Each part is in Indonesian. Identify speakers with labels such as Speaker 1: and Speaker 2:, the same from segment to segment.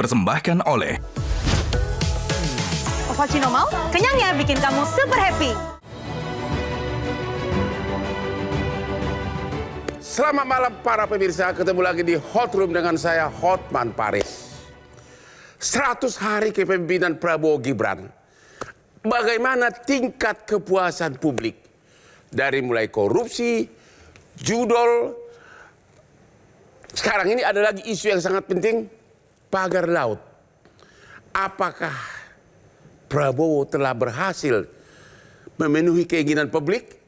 Speaker 1: dipersembahkan oleh
Speaker 2: Ovaltino mau? Kenyang ya, bikin kamu super happy.
Speaker 3: Selamat malam para pemirsa, ketemu lagi di Hot Room dengan saya Hotman Paris. 100 hari kepemimpinan Prabowo Gibran. Bagaimana tingkat kepuasan publik? Dari mulai korupsi, judol. Sekarang ini ada lagi isu yang sangat penting, pagar laut. Apakah Prabowo telah berhasil memenuhi keinginan publik?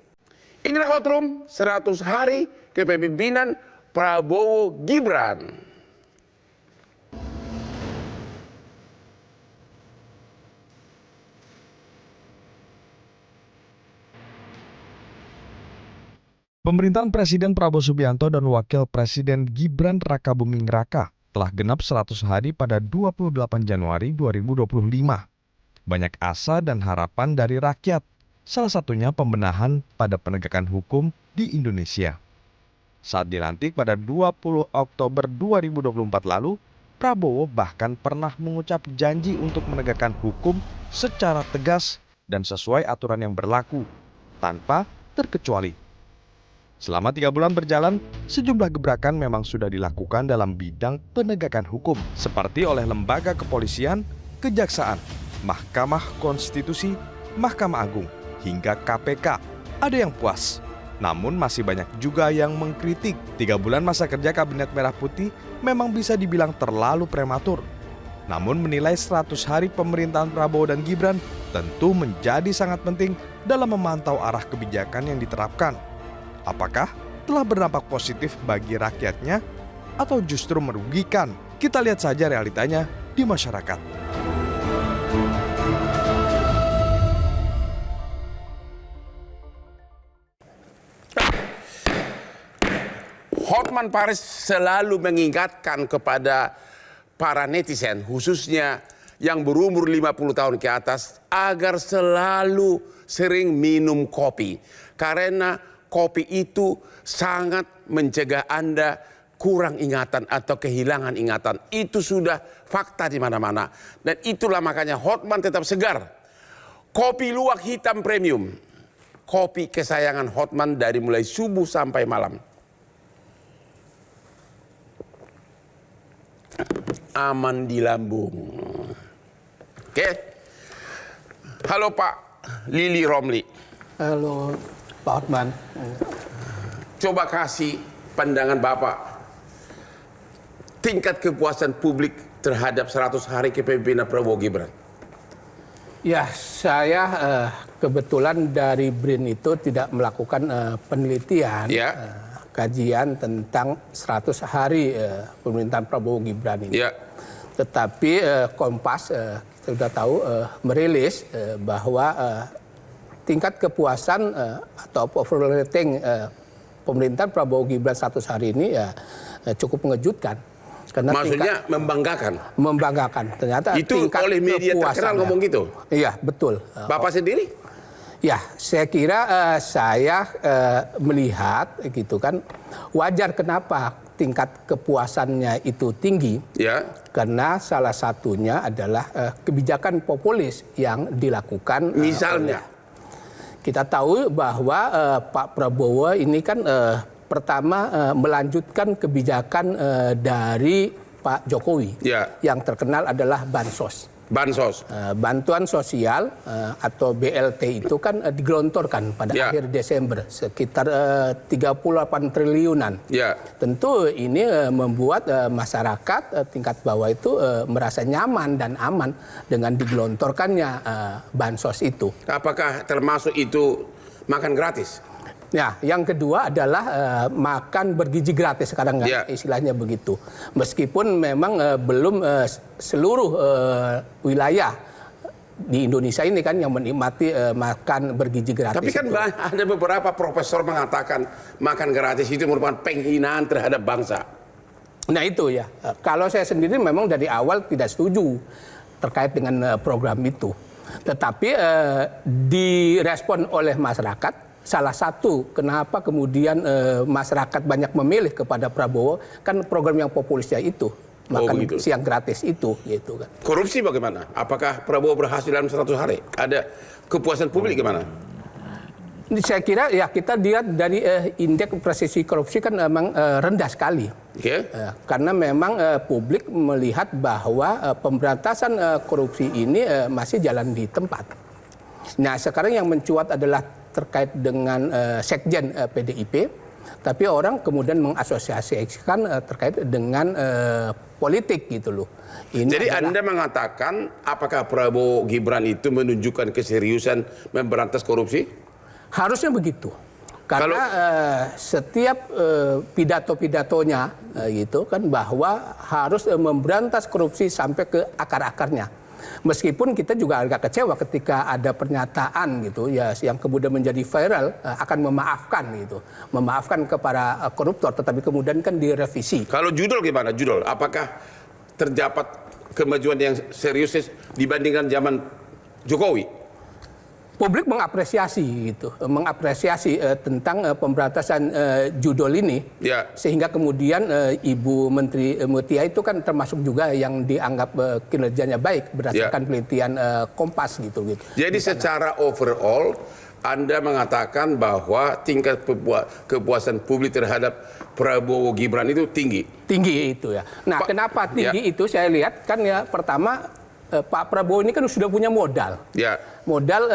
Speaker 3: Inilah Hot Room 100 hari kepemimpinan Prabowo Gibran.
Speaker 4: Pemerintahan Presiden Prabowo Subianto dan Wakil Presiden Gibran Rakabuming Raka telah genap 100 hari pada 28 Januari 2025. Banyak asa dan harapan dari rakyat, salah satunya pembenahan pada penegakan hukum di Indonesia. Saat dilantik pada 20 Oktober 2024 lalu, Prabowo bahkan pernah mengucap janji untuk menegakkan hukum secara tegas dan sesuai aturan yang berlaku, tanpa terkecuali. Selama 3 bulan berjalan, sejumlah gebrakan memang sudah dilakukan dalam bidang penegakan hukum, seperti oleh lembaga kepolisian, kejaksaan, Mahkamah Konstitusi, Mahkamah Agung, hingga KPK. Ada yang puas, namun masih banyak juga yang mengkritik. 3 bulan masa kerja Kabinet Merah Putih memang bisa dibilang terlalu prematur. Namun menilai 100 hari pemerintahan Prabowo dan Gibran tentu menjadi sangat penting dalam memantau arah kebijakan yang diterapkan. Apakah telah berdampak positif bagi rakyatnya atau justru merugikan? Kita lihat saja realitanya di masyarakat.
Speaker 3: Hotman Paris selalu mengingatkan kepada para netizen, khususnya yang berumur 50 tahun ke atas, agar selalu sering minum kopi. Karena kopi itu sangat mencegah Anda kurang ingatan atau kehilangan ingatan. Itu sudah fakta di mana-mana. Dan itulah makanya Hotman tetap segar. Kopi luwak hitam premium. Kopi kesayangan Hotman dari mulai subuh sampai malam. Aman di lambung. Oke. Halo Pak Lili Romli.
Speaker 5: Halo Pak Hotman.
Speaker 3: Coba kasih pandangan Bapak. Tingkat kepuasan publik terhadap 100 hari kepemimpinan Prabowo Gibran.
Speaker 5: Ya, saya kebetulan dari BRIN itu tidak melakukan penelitian, kajian tentang 100 hari pemerintahan Prabowo Gibran ini.
Speaker 3: Ya.
Speaker 5: Tetapi Kompas, kita sudah tahu, merilis bahwa tingkat kepuasan atau approval rating pemerintahan Prabowo Gibran 100 hari ini cukup mengejutkan. Karena
Speaker 3: maksudnya membanggakan?
Speaker 5: Membanggakan. Ternyata
Speaker 3: itu
Speaker 5: tingkat
Speaker 3: oleh media terkenal ngomong gitu?
Speaker 5: Iya, betul.
Speaker 3: Bapak sendiri?
Speaker 5: Ya, saya kira saya melihat gitu kan, wajar kenapa tingkat kepuasannya itu tinggi.
Speaker 3: Ya.
Speaker 5: Karena salah satunya adalah kebijakan populis yang dilakukan.
Speaker 3: Misalnya?
Speaker 5: Kita tahu bahwa Pak Prabowo ini kan pertama melanjutkan kebijakan dari Pak Jokowi. Yang terkenal adalah Bansos.
Speaker 3: Bansos.
Speaker 5: Bantuan sosial atau BLT itu kan digelontorkan pada akhir Desember sekitar 38 triliunan. Tentu ini membuat masyarakat tingkat bawah itu merasa nyaman dan aman dengan digelontorkannya bansos itu.
Speaker 3: Apakah termasuk itu makan gratis?
Speaker 5: Ya, yang kedua adalah makan bergizi gratis sekarang istilahnya begitu. Meskipun memang belum seluruh wilayah di Indonesia ini kan yang menikmati makan bergizi gratis.
Speaker 3: Tapi kan ada beberapa profesor mengatakan makan gratis itu merupakan penghinaan terhadap bangsa.
Speaker 5: Nah itu ya. Kalau saya sendiri memang dari awal tidak setuju terkait dengan program itu. Tetapi direspon oleh masyarakat. Salah satu kenapa kemudian masyarakat banyak memilih kepada Prabowo kan program yang populisnya itu. makan siang gratis itu, gitu kan.
Speaker 3: Korupsi bagaimana? Apakah Prabowo berhasil dalam 100 hari? Ada kepuasan publik gimana?
Speaker 5: Saya kira ya kita lihat dari indeks persepsi korupsi kan memang rendah sekali. Karena memang publik melihat bahwa pemberantasan korupsi ini masih jalan di tempat. Nah sekarang yang mencuat adalah terkait dengan sekjen PDIP, tapi orang kemudian mengasosiasikan terkait dengan politik gitu loh.
Speaker 3: Jadi Anda mengatakan apakah Prabowo Gibran itu menunjukkan keseriusan memberantas korupsi?
Speaker 5: Harusnya begitu. Karena setiap pidato-pidatonya gitu kan bahwa harus memberantas korupsi sampai ke akar-akarnya. Meskipun kita juga agak kecewa ketika ada pernyataan gitu ya yang kemudian menjadi viral akan memaafkan gitu. Memaafkan kepada koruptor tetapi kemudian kan direvisi.
Speaker 3: Kalau judul gimana? Judul apakah terdapat kemajuan yang serius dibandingkan zaman Jokowi?
Speaker 5: Publik mengapresiasi gitu, mengapresiasi tentang pemberantasan judul ini, sehingga kemudian Ibu Menteri Mutia itu kan termasuk juga yang dianggap kinerjanya baik berdasarkan penelitian Kompas gitu.
Speaker 3: Jadi secara overall Anda mengatakan bahwa tingkat kepuasan publik terhadap Prabowo Gibran itu tinggi. Tinggi
Speaker 5: itu ya. Nah, kenapa tinggi itu saya lihat kan ya pertama Pak Prabowo ini kan sudah punya modal. Modal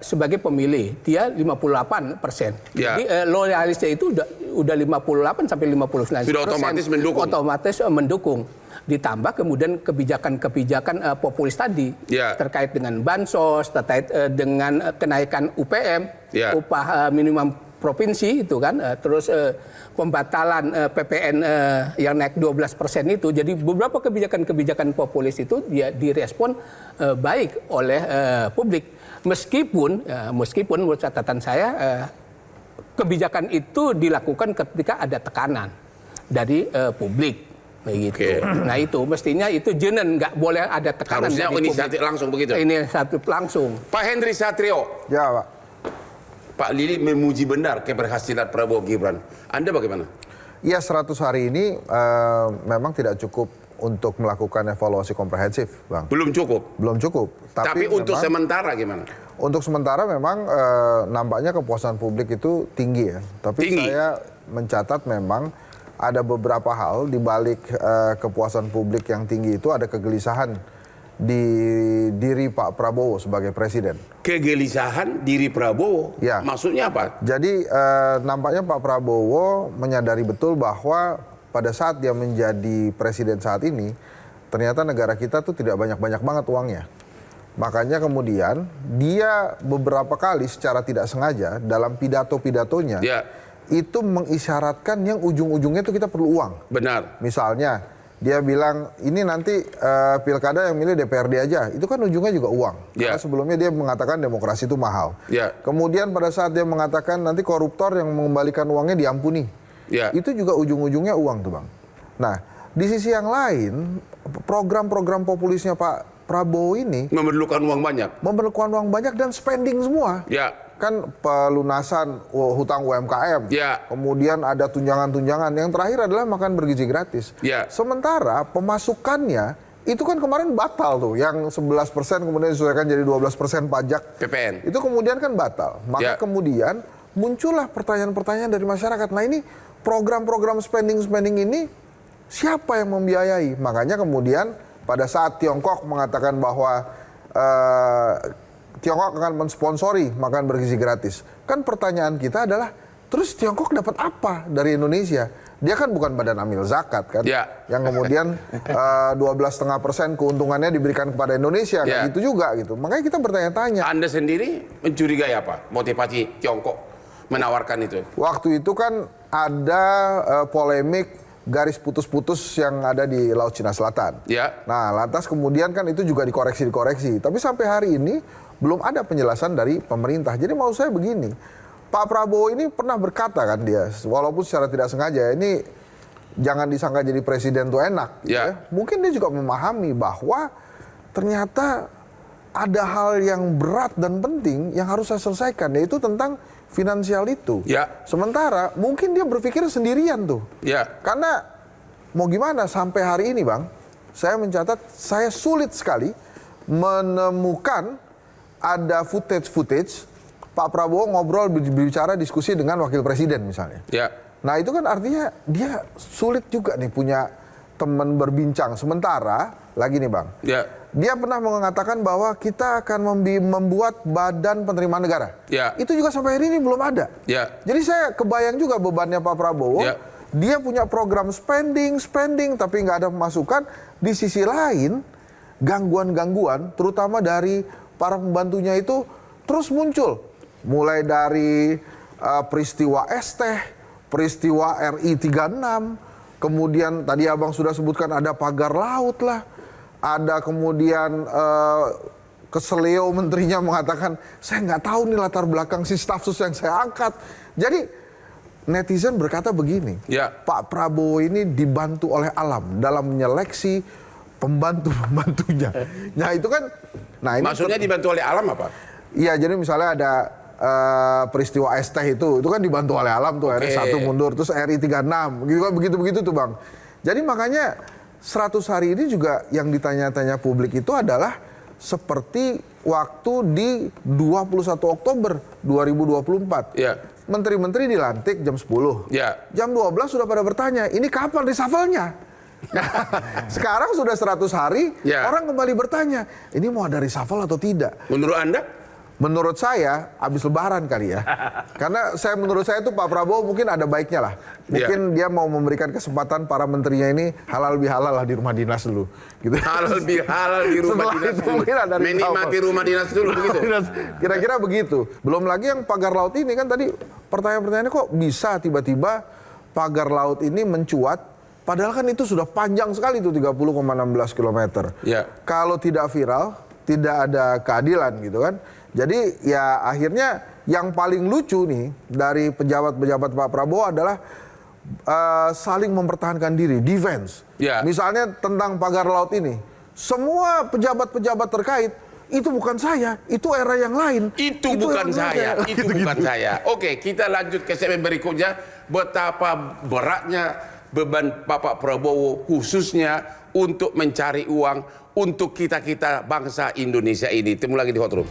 Speaker 5: sebagai pemilih dia 58%. Jadi loyalisnya itu udah 58 sampai 59%.
Speaker 3: Sudah otomatis mendukung.
Speaker 5: Otomatis mendukung. Ditambah kemudian kebijakan-kebijakan populis tadi terkait dengan bansos, terkait dengan kenaikan UPM, upah minimum provinsi itu kan, terus pembatalan PPN yang naik 12% itu. Jadi beberapa kebijakan-kebijakan populis itu dia direspon baik oleh publik. Meskipun menurut catatan saya kebijakan itu dilakukan ketika ada tekanan dari publik. Begitu. Nah itu mestinya itu jenen nggak boleh ada tekanan.
Speaker 3: Harusnya inisiatif langsung begitu.
Speaker 5: Inisiatif langsung.
Speaker 3: Pak Henry Satrio.
Speaker 1: Ya Pak.
Speaker 3: Pak Lili memuji benar keberhasilan Prabowo Gibran. Anda bagaimana?
Speaker 1: Ya 100 hari ini memang tidak cukup untuk melakukan evaluasi komprehensif, Bang.
Speaker 3: Belum cukup?
Speaker 1: Belum cukup.
Speaker 3: Tapi untuk sementara gimana?
Speaker 1: Untuk sementara memang nampaknya kepuasan publik itu tinggi ya. Tapi saya mencatat memang ada beberapa hal di balik kepuasan publik yang tinggi itu ada kegelisahan di diri Pak Prabowo sebagai presiden.
Speaker 3: Kegelisahan diri Prabowo?
Speaker 1: Ya.
Speaker 3: Maksudnya apa?
Speaker 1: Jadi nampaknya Pak Prabowo menyadari betul bahwa pada saat dia menjadi presiden saat ini, ternyata negara kita tuh tidak banyak-banyak banget uangnya. Makanya kemudian dia beberapa kali secara tidak sengaja dalam pidato-pidatonya itu mengisyaratkan yang ujung-ujungnya itu kita perlu uang.
Speaker 3: Benar.
Speaker 1: Misalnya dia bilang ini nanti pilkada yang milih DPRD aja, itu kan ujungnya juga uang. Karena sebelumnya dia mengatakan demokrasi itu mahal. Kemudian pada saat dia mengatakan nanti koruptor yang mengembalikan uangnya diampuni, itu juga ujung-ujungnya uang tuh Bang. Nah di sisi yang lain program-program populisnya Pak Prabowo ini
Speaker 3: memerlukan uang banyak.
Speaker 1: Memerlukan uang banyak dan spending semua. Kan pelunasan hutang UMKM, kemudian ada tunjangan-tunjangan, yang terakhir adalah makan bergizi gratis. Sementara pemasukannya itu kan kemarin batal tuh, yang 11% kemudian disesuaikan jadi 12% pajak
Speaker 3: PPN.
Speaker 1: Itu kemudian kan batal. Maka kemudian muncullah pertanyaan-pertanyaan dari masyarakat. Nah ini program-program spending ini siapa yang membiayai? Makanya kemudian pada saat Tiongkok mengatakan bahwa Tiongkok akan mensponsori makan bergizi gratis. Kan pertanyaan kita adalah, terus Tiongkok dapat apa dari Indonesia? Dia kan bukan badan amil zakat kan? Yang kemudian 12,5% keuntungannya diberikan kepada Indonesia. Kayak gitu juga gitu. Makanya kita bertanya-tanya.
Speaker 3: Anda sendiri mencurigai apa motivasi Tiongkok menawarkan itu?
Speaker 1: Waktu itu kan ada polemik garis putus-putus yang ada di Laut Cina Selatan. Nah lantas kemudian kan itu juga dikoreksi. Tapi sampai hari ini belum ada penjelasan dari pemerintah. Jadi mau saya begini, Pak Prabowo ini pernah berkata kan dia, walaupun secara tidak sengaja, ini jangan disangka jadi presiden tuh enak. Mungkin dia juga memahami bahwa ternyata ada hal yang berat dan penting yang harus saya selesaikan, yaitu tentang finansial itu. Sementara mungkin dia berpikir sendirian tuh. Karena mau gimana sampai hari ini Bang, saya mencatat saya sulit sekali menemukan ada footage Pak Prabowo ngobrol berbicara diskusi dengan wakil presiden misalnya.
Speaker 3: Ya.
Speaker 1: Nah itu kan artinya dia sulit juga nih punya teman berbincang. Sementara lagi nih Bang,
Speaker 3: Ya.
Speaker 1: dia pernah mengatakan bahwa kita akan membuat badan penerimaan negara.
Speaker 3: Ya.
Speaker 1: Itu juga sampai hari ini belum ada.
Speaker 3: Ya.
Speaker 1: Jadi saya kebayang juga bebannya Pak Prabowo.
Speaker 3: Ya.
Speaker 1: Dia punya program spending, tapi nggak ada pemasukan. Di sisi lain, gangguan-gangguan, terutama dari para pembantunya itu terus muncul. Mulai dari peristiwa Esteh, peristiwa RI 36, kemudian tadi Abang sudah sebutkan ada pagar laut lah, ada kemudian keseleo menterinya mengatakan, saya nggak tahu nih latar belakang si staf sus yang saya angkat. Jadi netizen berkata begini,
Speaker 3: Ya.
Speaker 1: Pak Prabowo ini dibantu oleh alam dalam menyeleksi pembantu-pembantunya. Nah itu kan, nah ini
Speaker 3: Maksudnya dibantu oleh alam apa?
Speaker 1: iya, jadi misalnya ada peristiwa Esteh itu kan dibantu oleh alam tuh, akhirnya satu mundur, terus RI 36, begitu tuh Bang. Jadi makanya 100 hari ini juga yang ditanya-tanya publik itu adalah seperti waktu di 21 Oktober 2024.
Speaker 3: Ya.
Speaker 1: Menteri-menteri dilantik jam 10.
Speaker 3: Ya.
Speaker 1: Jam 12 sudah pada bertanya, ini kapan reshuffle-nya? Nah, sekarang sudah 100 hari,
Speaker 3: Ya.
Speaker 1: orang kembali bertanya, ini mau ada reshuffle atau tidak?
Speaker 3: Menurut Anda?
Speaker 1: Menurut saya, habis lebaran kali ya. Karena menurut saya itu Pak Prabowo mungkin ada baiknya lah. Mungkin dia mau memberikan kesempatan para menterinya ini halal bihalal lah di rumah dinas dulu. Gitu.
Speaker 3: Halal bihalal di rumah
Speaker 1: Setelah
Speaker 3: dinas
Speaker 1: itu
Speaker 3: dulu.
Speaker 1: mungkin ada
Speaker 3: Menikmati rumah dinas dulu begitu.
Speaker 1: Kira-kira begitu. Belum lagi yang pagar laut ini kan tadi pertanyaan-pertanyaannya kok bisa tiba-tiba pagar laut ini mencuat. Padahal kan itu sudah panjang sekali tuh 30,16 km.
Speaker 3: Ya.
Speaker 1: Kalau tidak viral, tidak ada keadilan gitu kan. Jadi ya akhirnya yang paling lucu nih dari pejabat-pejabat Pak Prabowo adalah saling mempertahankan diri, defense.
Speaker 3: Ya.
Speaker 1: Misalnya tentang pagar laut ini, semua pejabat-pejabat terkait, itu bukan saya, itu era yang lain.
Speaker 3: Itu bukan saya, itu bukan saya. Oke, kita lanjut ke segmen berikutnya. Betapa beratnya beban Bapak Prabowo khususnya untuk mencari uang untuk kita-kita bangsa Indonesia ini. Temu lagi di Hot Room.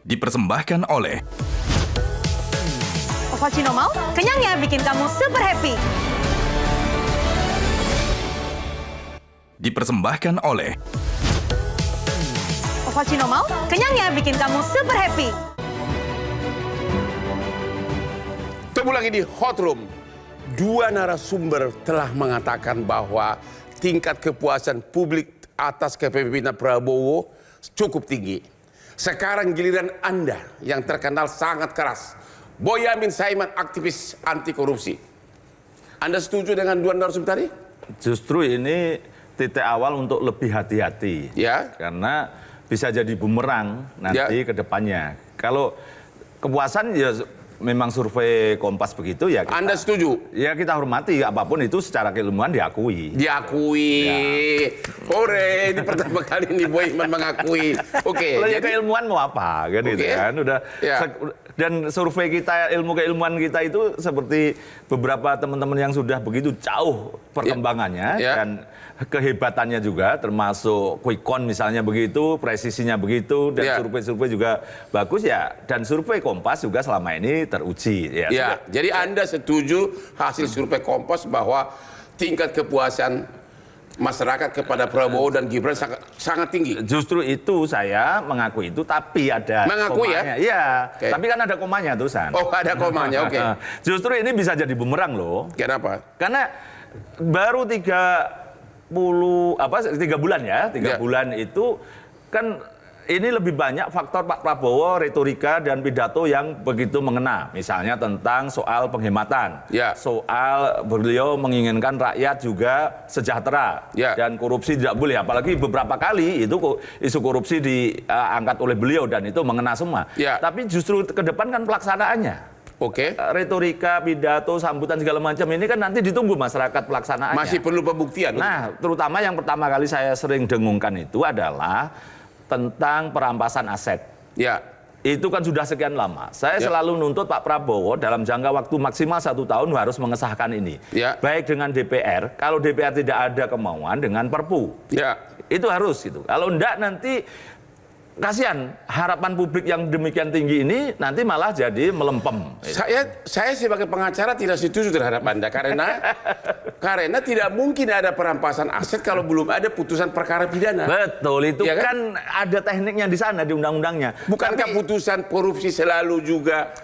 Speaker 6: Dipersembahkan oleh
Speaker 2: Ovaltino mau? Kenyangnya bikin kamu super happy.
Speaker 6: Dipersembahkan oleh
Speaker 2: Ovaltino mau? Kenyangnya bikin kamu super happy.
Speaker 3: Ketemu lagi di Hot Room. Dua narasumber telah mengatakan bahwa tingkat kepuasan publik atas kepemimpinan Prabowo cukup tinggi. Sekarang giliran Anda yang terkenal sangat keras. Boyamin Saiman, aktivis anti korupsi. Anda setuju dengan dua narasumber tadi?
Speaker 7: Justru ini titik awal untuk lebih hati-hati.
Speaker 3: Ya.
Speaker 7: Karena bisa jadi bumerang nanti ke depannya. Kalau kepuasan ya memang survei Kompas begitu ya.
Speaker 3: Anda setuju?
Speaker 7: Ya kita hormati, apapun itu secara keilmuan diakui.
Speaker 3: Diakui. Ore, ini pertama kali ini Boyamin mengakui. Oke.
Speaker 7: Ya keilmuan mau apa kan gitu kan. Udah
Speaker 3: Ya.
Speaker 7: dan survei kita, ilmu keilmuan kita itu seperti beberapa teman-teman yang sudah begitu jauh perkembangannya
Speaker 3: Ya.
Speaker 7: dan kehebatannya juga, termasuk quick count misalnya begitu, presisinya begitu, dan
Speaker 3: Ya.
Speaker 7: survei-survei juga bagus ya. Dan survei Kompas juga selama ini teruji. Ya,
Speaker 3: Ya, jadi Anda setuju hasil survei Kompas bahwa tingkat kepuasan masyarakat kepada Prabowo dan Gibran sangat tinggi.
Speaker 7: Justru itu saya mengaku itu, tapi ada
Speaker 3: Mengakui
Speaker 7: komanya.
Speaker 3: ya?
Speaker 7: Iya,
Speaker 3: Oke.
Speaker 7: tapi kan ada komanya tulisan.
Speaker 3: Oh, ada komanya, oke.
Speaker 7: Justru ini bisa jadi bumerang loh.
Speaker 3: Kenapa?
Speaker 7: Karena baru 3 bulan ya, 3
Speaker 3: Ya.
Speaker 7: bulan itu kan ini lebih banyak faktor Pak Prabowo, retorika dan pidato yang begitu mengena. Misalnya tentang soal penghematan,
Speaker 3: Ya.
Speaker 7: soal beliau menginginkan rakyat juga sejahtera,
Speaker 3: Ya.
Speaker 7: dan korupsi tidak boleh. Apalagi beberapa kali itu isu korupsi diangkat oleh beliau dan itu mengena semua.
Speaker 3: Ya.
Speaker 7: Tapi justru ke depan kan pelaksanaannya.
Speaker 3: Oke.
Speaker 7: Retorika, pidato, sambutan segala macam ini kan nanti ditunggu masyarakat pelaksanaannya.
Speaker 3: Masih perlu pembuktian.
Speaker 7: Nah, terutama yang pertama kali saya sering dengungkan itu adalah tentang perampasan aset.
Speaker 3: Ya.
Speaker 7: Itu kan sudah sekian lama. Saya selalu nuntut Pak Prabowo dalam jangka waktu maksimal 1 tahun harus mengesahkan ini. Baik dengan DPR, kalau DPR tidak ada kemauan dengan Perpu. Itu harus gitu. Kalau enggak nanti kasihan harapan publik yang demikian tinggi ini nanti malah jadi melempem.
Speaker 3: Saya sebagai pengacara tidak setuju terhadap Anda karena tidak mungkin ada perampasan aset kalau belum ada putusan perkara pidana.
Speaker 7: Betul, itu kan ada tekniknya di sana di undang-undangnya.
Speaker 3: Bukankah putusan korupsi selalu juga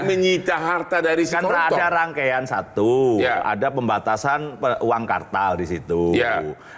Speaker 3: menyita harta dari si koruptor?
Speaker 7: Kan ada rangkaian satu, ada pembatasan uang kartal di situ,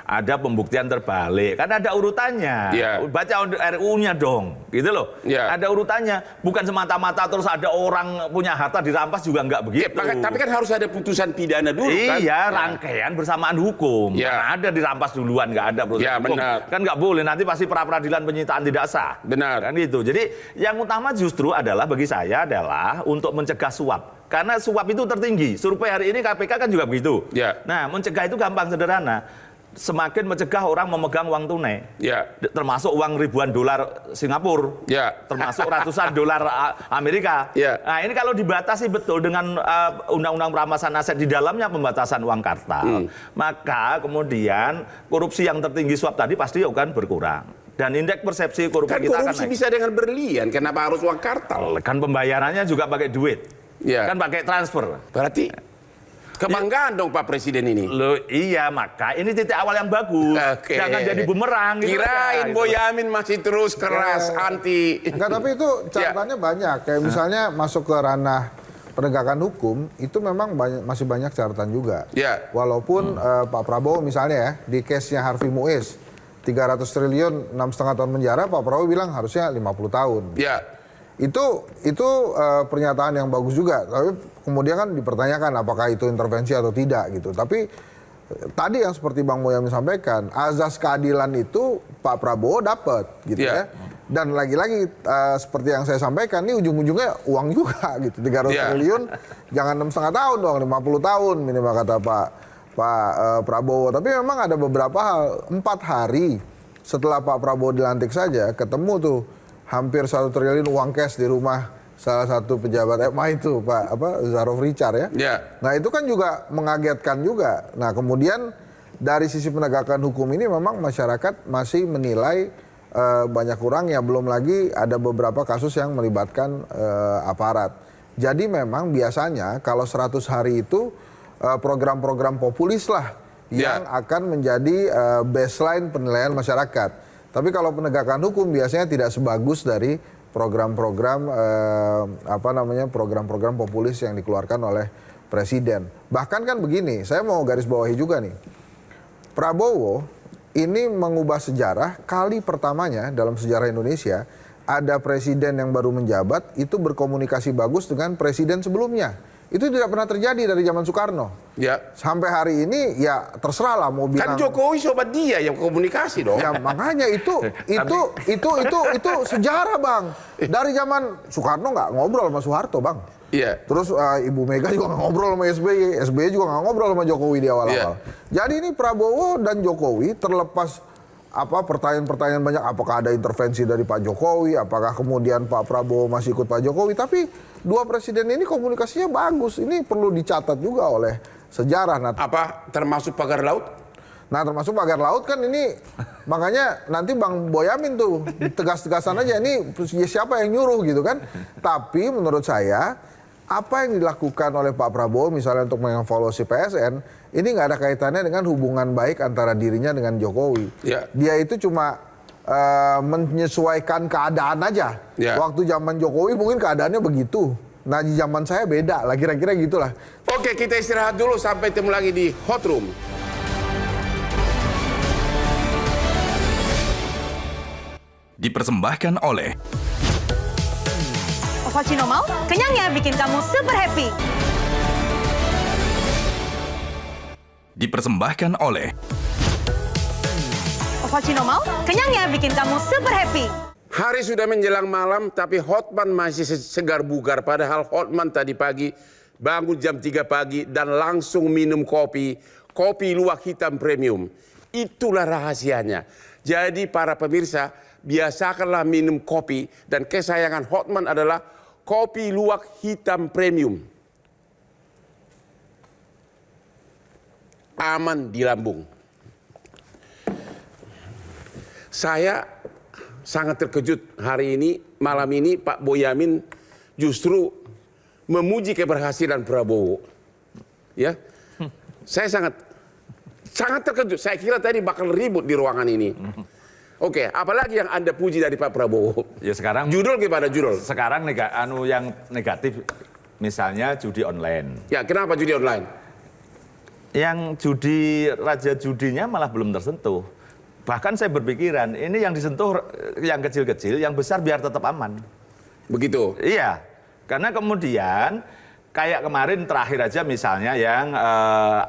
Speaker 7: ada pembuktian terbalik, kan ada urutannya. Baca RU-nya dong, gitu loh. Ada urutannya, bukan semata-mata terus ada orang punya harta dirampas juga nggak begitu.
Speaker 3: Tapi kan harus ada putusan pidana dulu kan?
Speaker 7: Iya, rangkaian bersamaan hukum. Mana ada dirampas duluan, nggak ada proses hukum.
Speaker 3: Benar.
Speaker 7: Kan nggak boleh, nanti pasti pra-peradilan penyitaan tidak sah.
Speaker 3: Benar.
Speaker 7: Kan gitu. Jadi yang utama justru adalah bagi saya adalah untuk mencegah suap. Karena suap itu tertinggi. Survei hari ini KPK kan juga begitu. Nah, mencegah itu gampang, sederhana. Semakin mencegah orang memegang uang tunai, termasuk uang ribuan dolar Singapura, termasuk ratusan dolar Amerika. Nah ini kalau dibatasi betul dengan undang-undang perampasan aset di dalamnya pembatasan uang kartal, maka kemudian korupsi yang tertinggi suap tadi pasti akan berkurang. Dan indeks persepsi korupsi
Speaker 3: kan
Speaker 7: kita
Speaker 3: korupsi
Speaker 7: akan naik.
Speaker 3: bisa dengan berlian, kenapa harus uang kartal?
Speaker 7: Kan pembayarannya juga pakai duit, kan pakai transfer.
Speaker 3: Berarti kebanggaan dong Pak Presiden ini.
Speaker 7: Loh, iya, maka ini titik awal yang bagus. Jangan jadi bumerang. Gitu
Speaker 3: Kirain Boyamin masih terus keras anti.
Speaker 1: Enggak, tapi itu catatannya banyak. Kayak misalnya masuk ke ranah penegakan hukum, itu memang masih banyak catatan juga. Walaupun Pak Prabowo misalnya ya, di case-nya Harvey Muiz, 300 triliun, 6,5 tahun penjara, Pak Prabowo bilang harusnya 50 tahun. Itu pernyataan yang bagus juga, tapi kemudian kan dipertanyakan apakah itu intervensi atau tidak gitu. Tapi tadi yang seperti Bang Boyamin sampaikan, azas keadilan itu Pak Prabowo dapat gitu ya. Dan lagi-lagi seperti yang saya sampaikan, ini ujung-ujungnya uang juga gitu. 300 triliun jangan 6,5 tahun dong, 50 tahun minimal kata Pak Prabowo. Tapi memang ada beberapa hal. 4 hari setelah Pak Prabowo dilantik saja ketemu tuh hampir 1 triliun uang cash di rumah salah satu pejabat MA itu Pak Zarov Richard ya. Nah itu kan juga mengagetkan juga. Nah kemudian dari sisi penegakan hukum ini memang masyarakat masih menilai banyak kurangnya. Belum lagi ada beberapa kasus yang melibatkan aparat. Jadi memang biasanya kalau 100 hari itu program-program populis lah yang akan menjadi baseline penilaian masyarakat. Tapi kalau penegakan hukum biasanya tidak sebagus dari program-program program-program populis yang dikeluarkan oleh presiden. Bahkan kan begini, saya mau garis bawahi juga nih. Prabowo ini mengubah sejarah, kali pertamanya dalam sejarah Indonesia ada presiden yang baru menjabat itu berkomunikasi bagus dengan presiden sebelumnya. Itu tidak pernah terjadi dari zaman Soekarno. Sampai hari ini ya terserah lah mau bilang.
Speaker 3: Kan Jokowi sobat dia yang komunikasi dong.
Speaker 1: Ya makanya itu sejarah Bang. Dari zaman Soekarno nggak ngobrol sama Soeharto Bang. Terus Ibu Mega juga nggak ngobrol sama SBY. SBY juga nggak ngobrol sama Jokowi di awal-awal. Jadi ini Prabowo dan Jokowi terlepas pertanyaan-pertanyaan banyak, apakah ada intervensi dari Pak Jokowi, apakah kemudian Pak Prabowo masih ikut Pak Jokowi, tapi dua presiden ini komunikasinya bagus. Ini perlu dicatat juga oleh sejarah.
Speaker 3: Termasuk pagar laut?
Speaker 1: Nah termasuk pagar laut kan ini, makanya nanti Bang Boyamin tuh tegas-tegasan aja, ini siapa yang nyuruh gitu kan. Tapi menurut saya, apa yang dilakukan oleh Pak Prabowo misalnya untuk mengevaluasi PSN, ini nggak ada kaitannya dengan hubungan baik antara dirinya dengan Jokowi. Dia itu cuma menyesuaikan keadaan aja. Waktu zaman Jokowi mungkin keadaannya begitu. Nah di zaman saya beda lah, kira-kira gitulah.
Speaker 3: Oke, kita istirahat dulu, sampai ketemu lagi di Hot Room.
Speaker 6: Dipersembahkan oleh
Speaker 2: Ovaltino mau? Kenyangnya bikin kamu super happy.
Speaker 6: Dipersembahkan oleh
Speaker 2: Ovaltino mau? Kenyangnya bikin kamu super happy.
Speaker 3: Hari sudah menjelang malam, tapi Hotman masih segar bugar. Padahal Hotman tadi pagi bangun jam 3 pagi dan langsung minum kopi luwak hitam premium. Itulah rahasianya. Jadi para pemirsa, biasakanlah minum kopi, dan kesayangan Hotman adalah kopi luwak hitam premium. Aman di lambung. Saya sangat terkejut hari ini, malam ini Pak Boyamin justru memuji keberhasilan Prabowo. Ya, saya sangat terkejut. Saya kira tadi bakal ribut di ruangan ini. Oke, apalagi yang Anda puji dari Pak Prabowo?
Speaker 7: Ya sekarang
Speaker 3: judul gimana judul?
Speaker 7: Sekarang yang negatif, misalnya judi online.
Speaker 3: Ya, kenapa judi online?
Speaker 7: Yang raja judinya malah belum tersentuh. Bahkan saya berpikiran, ini yang disentuh yang kecil-kecil, yang besar biar tetap aman.
Speaker 3: Begitu?
Speaker 7: Iya, karena kemudian kayak kemarin terakhir aja misalnya yang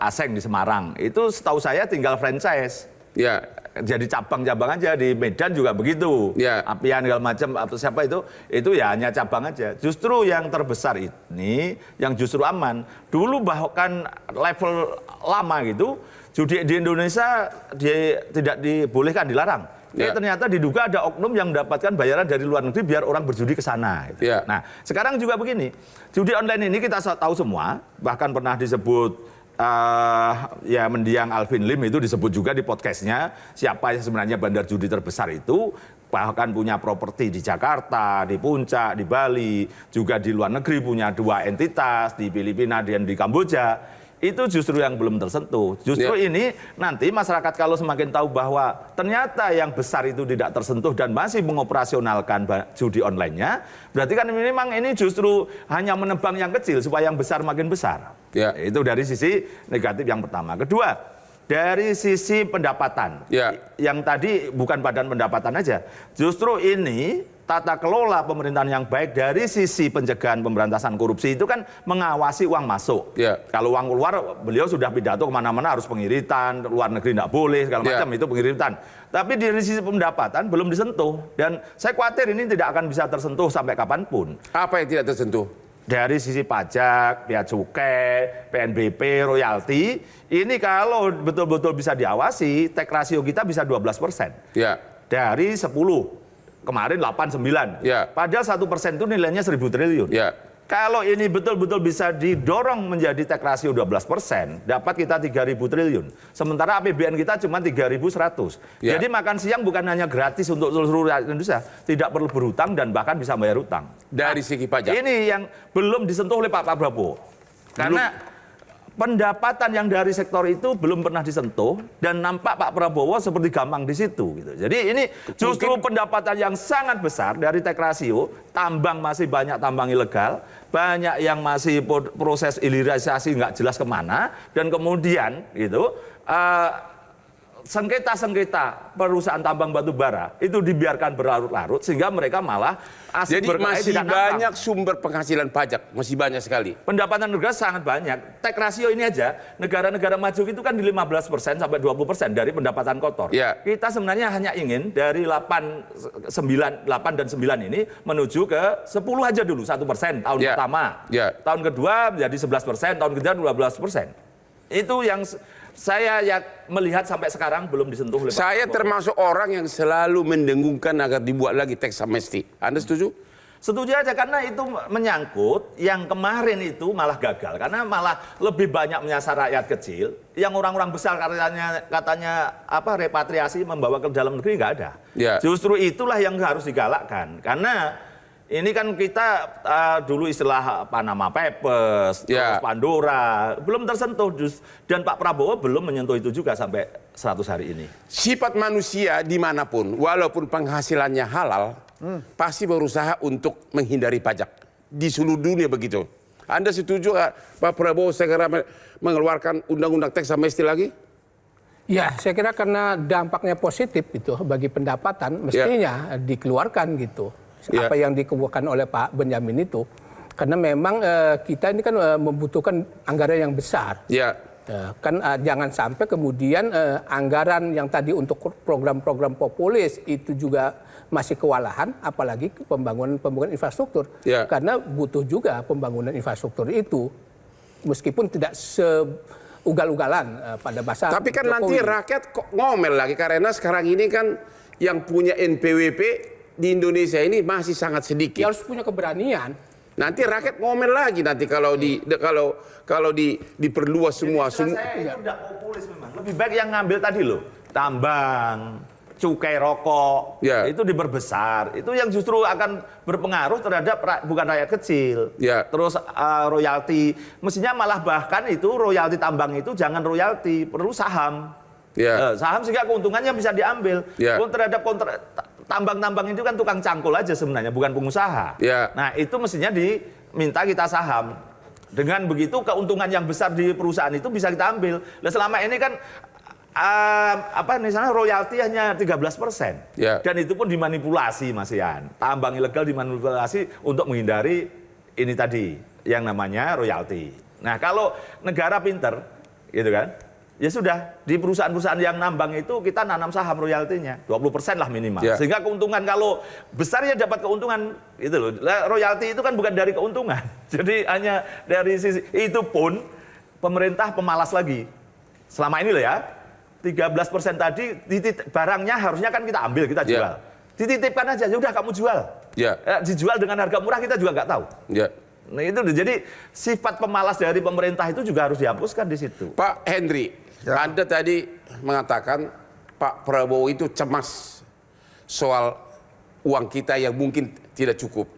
Speaker 7: Aseng di Semarang, itu setahu saya tinggal franchise.
Speaker 3: Ya.
Speaker 7: Jadi cabang-cabang aja, di Medan juga begitu.
Speaker 3: Ya.
Speaker 7: Apian segala macam, siapa itu ya hanya cabang aja. Justru yang terbesar ini, yang justru aman. Dulu bahkan level lama gitu, judi di Indonesia tidak dibolehkan, dilarang.
Speaker 3: Ya.
Speaker 7: Ternyata diduga ada oknum yang mendapatkan bayaran dari luar negeri biar orang berjudi ke sana. Gitu.
Speaker 3: Ya.
Speaker 7: Nah, sekarang juga begini, judi online ini kita tahu semua, bahkan pernah disebut ya mendiang Alvin Lim itu disebut juga di podcastnya, siapa yang sebenarnya bandar judi terbesar itu, bahkan punya properti di Jakarta, di Puncak, di Bali, juga di luar negeri punya 2 entitas, di Filipina dan di Kamboja. Itu justru yang belum tersentuh. Justru ini nanti masyarakat kalau semakin tahu bahwa ternyata yang besar itu tidak tersentuh dan masih mengoperasionalkan judi online-nya, berarti kan memang ini justru hanya menebang yang kecil supaya yang besar makin besar.
Speaker 3: Ya.
Speaker 7: Itu dari sisi negatif yang pertama. Kedua, dari sisi pendapatan.
Speaker 3: Ya.
Speaker 7: Yang tadi bukan badan pendapatan aja. Justru ini tata kelola pemerintahan yang baik dari sisi pencegahan pemberantasan korupsi itu kan mengawasi uang masuk.
Speaker 3: Ya.
Speaker 7: Kalau uang keluar, beliau sudah pidato kemana-mana harus pengiritan, luar negeri tidak boleh, segala macam itu pengiritan. Tapi dari sisi pendapatan belum disentuh. Dan saya khawatir ini tidak akan bisa tersentuh sampai kapanpun.
Speaker 3: Apa yang tidak tersentuh?
Speaker 7: Dari sisi pajak, bea cukai, PNBP, royalti, ini kalau betul-betul bisa diawasi, tax ratio kita bisa 12%.
Speaker 3: Ya.
Speaker 7: Dari 10. Kemarin 8,9.
Speaker 3: Ya.
Speaker 7: Padahal 1% itu nilainya 1.000 triliun.
Speaker 3: Ya.
Speaker 7: Kalau ini betul-betul bisa didorong menjadi tax ratio 12%, dapat kita 3.000 triliun. Sementara APBN kita cuma 3.100.
Speaker 3: Ya.
Speaker 7: Jadi makan siang bukan hanya gratis untuk seluruh rakyat Indonesia, tidak perlu berhutang dan bahkan bisa bayar hutang.
Speaker 3: Dari segi pajak.
Speaker 7: Ini yang belum disentuh oleh Pak Prabowo. Karena pendapatan yang dari sektor itu belum pernah disentuh dan nampak Pak Prabowo seperti gampang di situ gitu. Jadi ini justru pendapatan yang sangat besar dari tax ratio, tambang masih banyak tambang ilegal, banyak yang masih proses hilirisasi nggak jelas kemana, dan kemudian gitu sengketa-sengketa perusahaan tambang batu bara itu dibiarkan berlarut-larut sehingga mereka malah asik
Speaker 3: jadi masih banyak sumber penghasilan pajak, masih banyak sekali.
Speaker 7: Pendapatan negara sangat banyak. Tax ratio ini aja, negara-negara maju itu kan di 15% sampai 20% dari pendapatan kotor.
Speaker 3: Ya.
Speaker 7: Kita sebenarnya hanya ingin dari 8 dan 9 ini menuju ke 10 aja dulu, 1% tahun pertama.
Speaker 3: Ya.
Speaker 7: Tahun kedua menjadi 11%, tahun ketiga 12%. Itu yang saya melihat sampai sekarang belum disentuh oleh Pak
Speaker 3: Saya
Speaker 7: Prabowo.
Speaker 3: termasuk orang yang selalu mendengungkan agar dibuat lagi teks amnesti. Anda setuju?
Speaker 7: Setuju aja, karena itu menyangkut yang kemarin itu malah gagal. Karena malah lebih banyak menyasar rakyat kecil. Yang orang-orang besar katanya repatriasi membawa ke dalam negeri nggak ada.
Speaker 3: Ya.
Speaker 7: Justru itulah yang harus digalakkan. Karena ini kan kita dulu istilah Panama Papers, terus Pandora, belum tersentuh. Dan Pak Prabowo belum menyentuh itu juga sampai 100 hari ini. Sifat
Speaker 3: manusia dimanapun, walaupun penghasilannya halal, pasti berusaha untuk menghindari pajak. Di seluruh dunia begitu. Anda setuju Pak Prabowo segera mengeluarkan undang-undang teks amnesti lagi?
Speaker 5: Ya, saya kira karena dampaknya positif itu bagi pendapatan, mestinya dikeluarkan gitu. Apa yang dikemukakan oleh Pak Benyamin itu, karena memang kita ini kan membutuhkan anggaran yang besar. Kan jangan sampai kemudian anggaran yang tadi untuk program-program populis itu juga masih kewalahan, apalagi pembangunan infrastruktur. Karena butuh juga pembangunan infrastruktur itu, meskipun tidak ugal-ugalan pada masa
Speaker 3: Tapi kan
Speaker 5: Jokowi.
Speaker 3: nanti rakyat kok ngomel lagi karena sekarang ini kan yang punya NPWP di Indonesia ini masih sangat sedikit.
Speaker 5: Dia harus punya keberanian.
Speaker 3: Nanti rakyat ngomel lagi nanti kalau diperluas semua.
Speaker 7: Saya itu udah populis memang. Lebih baik yang ngambil tadi loh, tambang, cukai rokok, itu diperbesar. Itu yang justru akan berpengaruh terhadap bukan rakyat kecil. Terus royalti, mestinya malah bahkan itu royalti tambang itu jangan royalti, perlu saham. Saham sehingga keuntungannya bisa diambil. Terhadap tambang-tambang itu kan tukang cangkul aja sebenarnya, bukan pengusaha. Nah itu mestinya diminta kita saham. Dengan begitu keuntungan yang besar di perusahaan itu bisa kita ambil. Nah selama ini kan misalnya royalti hanya 13%. Dan itu pun dimanipulasi Mas Ian. Tambang ilegal dimanipulasi untuk menghindari ini tadi yang namanya royalti. Nah kalau negara pinter gitu kan, ya sudah, di perusahaan-perusahaan yang nambang itu kita nanam saham royaltinya 20% lah minimal. Sehingga keuntungan kalau besar ya dapat keuntungan itu loh. Royalti itu kan bukan dari keuntungan. Jadi hanya dari sisi itu pun pemerintah pemalas lagi. Selama ini loh ya, 13% tadi barangnya harusnya kan kita ambil, kita jual. Dititipkan aja, ya udah kamu jual. Dijual dengan harga murah kita juga nggak tahu. Nah itu jadi sifat pemalas dari pemerintah itu juga harus dihapuskan di situ.
Speaker 3: Pak Henry, Anda tadi mengatakan Pak Prabowo itu cemas soal uang kita yang mungkin tidak cukup.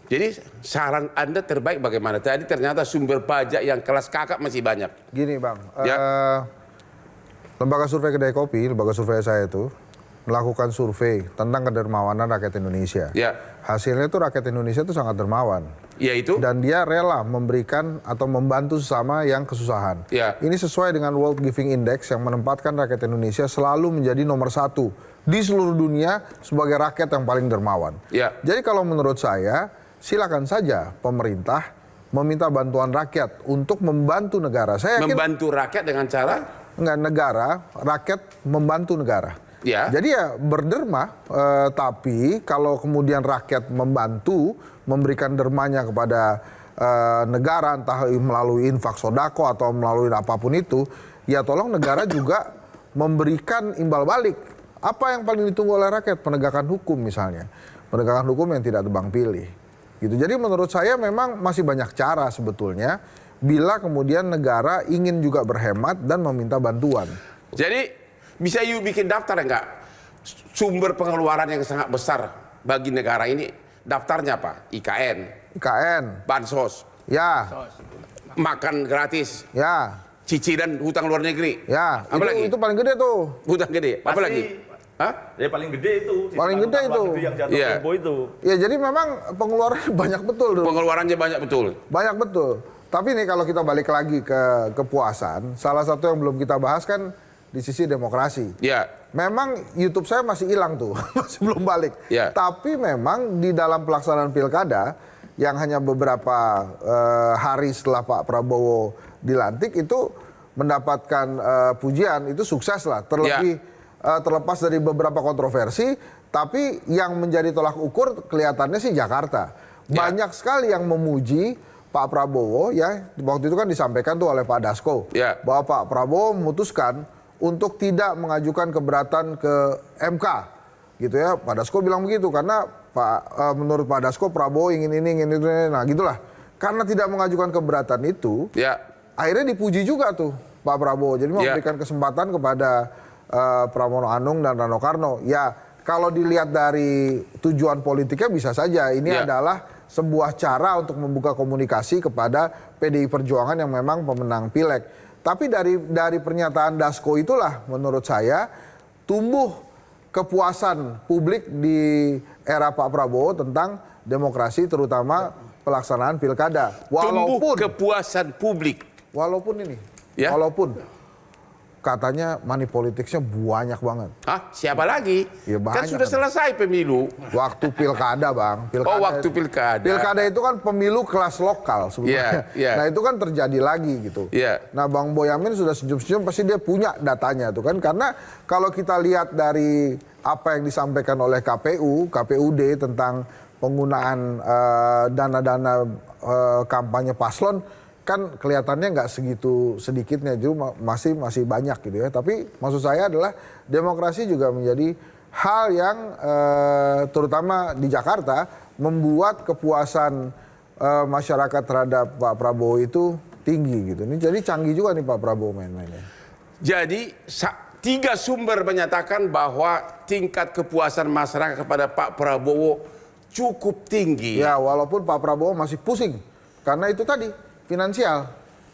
Speaker 3: Jadi saran Anda terbaik bagaimana? Tadi ternyata sumber pajak yang kelas kakap masih banyak.
Speaker 1: Gini Bang, lembaga survei Kedai Kopi, lembaga survei saya itu melakukan survei tentang kedermawanan rakyat Indonesia. Hasilnya itu rakyat Indonesia itu sangat dermawan. Dan dia rela memberikan atau membantu sesama yang kesusahan. Ini sesuai dengan World Giving Index yang menempatkan rakyat Indonesia selalu menjadi nomor 1 di seluruh dunia sebagai rakyat yang paling dermawan. Jadi kalau menurut saya, silakan saja pemerintah meminta bantuan rakyat untuk membantu negara. Saya yakin,
Speaker 3: membantu rakyat dengan cara?
Speaker 1: Rakyat membantu negara. Jadi ya berderma, tapi kalau kemudian rakyat membantu, memberikan dermanya kepada negara, entah melalui infak sodako atau melalui apapun itu, ya tolong negara juga memberikan imbal balik. Apa yang paling ditunggu oleh rakyat? Penegakan hukum misalnya. Penegakan hukum yang tidak tebang pilih. Gitu. Jadi menurut saya memang masih banyak cara sebetulnya bila kemudian negara ingin juga berhemat dan meminta bantuan.
Speaker 3: Jadi bisa bikin daftar enggak? Sumber pengeluaran yang sangat besar bagi negara ini, daftarnya apa? IKN. Bansos. Makan gratis. Cicilan hutang luar negeri. Apalagi?
Speaker 1: Itu paling gede tuh.
Speaker 3: Hutang gede. Apalagi?
Speaker 7: Ya paling gede itu.
Speaker 1: Paling gede itu.
Speaker 7: Yang jatuh tempo itu.
Speaker 1: Ya jadi memang pengeluaran banyak betul.
Speaker 3: Pengeluarannya banyak betul.
Speaker 1: Banyak betul. Tapi nih kalau kita balik lagi ke kepuasan, salah satu yang belum kita bahas kan di sisi demokrasi. Memang YouTube saya masih hilang tuh, masih belum balik. Tapi memang di dalam pelaksanaan pilkada yang hanya beberapa hari setelah Pak Prabowo dilantik itu mendapatkan pujian, itu sukses lah. Terlepas dari beberapa kontroversi, tapi yang menjadi tolak ukur kelihatannya sih Jakarta. Banyak sekali yang memuji Pak Prabowo, ya waktu itu kan disampaikan tuh oleh Pak Dasko, bahwa Pak Prabowo memutuskan untuk tidak mengajukan keberatan ke MK, gitu ya. Pak Dasko bilang begitu karena menurut Pak Dasko Prabowo ingin ini, nah gitulah. Karena tidak mengajukan keberatan itu, akhirnya dipuji juga tuh Pak Prabowo. Jadi memberikan kesempatan kepada Pramono Anung dan Rano Karno. Ya kalau dilihat dari tujuan politiknya bisa saja ini adalah sebuah cara untuk membuka komunikasi kepada PDI Perjuangan yang memang pemenang pileg. Tapi dari pernyataan Dasko itulah menurut saya tumbuh kepuasan publik di era Pak Prabowo tentang demokrasi terutama pelaksanaan pilkada.
Speaker 3: Tumbuh kepuasan publik.
Speaker 1: Walaupun ini, walaupun katanya money politicsnya banyak banget.
Speaker 3: Siapa lagi?
Speaker 1: Ya,
Speaker 3: kan sudah selesai pemilu.
Speaker 1: Waktu pilkada Bang.
Speaker 3: Waktu pilkada.
Speaker 1: Pilkada itu kan pemilu kelas lokal sebenarnya. Nah itu kan terjadi lagi gitu. Nah Bang Boyamin sudah senyum-senyum pasti dia punya datanya tuh kan. Karena kalau kita lihat dari apa yang disampaikan oleh KPUD tentang penggunaan dana-dana kampanye paslon, kan kelihatannya nggak segitu sedikitnya, jadi masih banyak gitu ya. Tapi maksud saya adalah demokrasi juga menjadi hal yang terutama di Jakarta membuat kepuasan masyarakat terhadap Pak Prabowo itu tinggi gitu. Ini jadi canggih juga nih Pak Prabowo main-mainnya.
Speaker 3: Jadi 3 sumber menyatakan bahwa tingkat kepuasan masyarakat kepada Pak Prabowo cukup tinggi.
Speaker 1: Ya, walaupun Pak Prabowo masih pusing karena itu tadi finansial.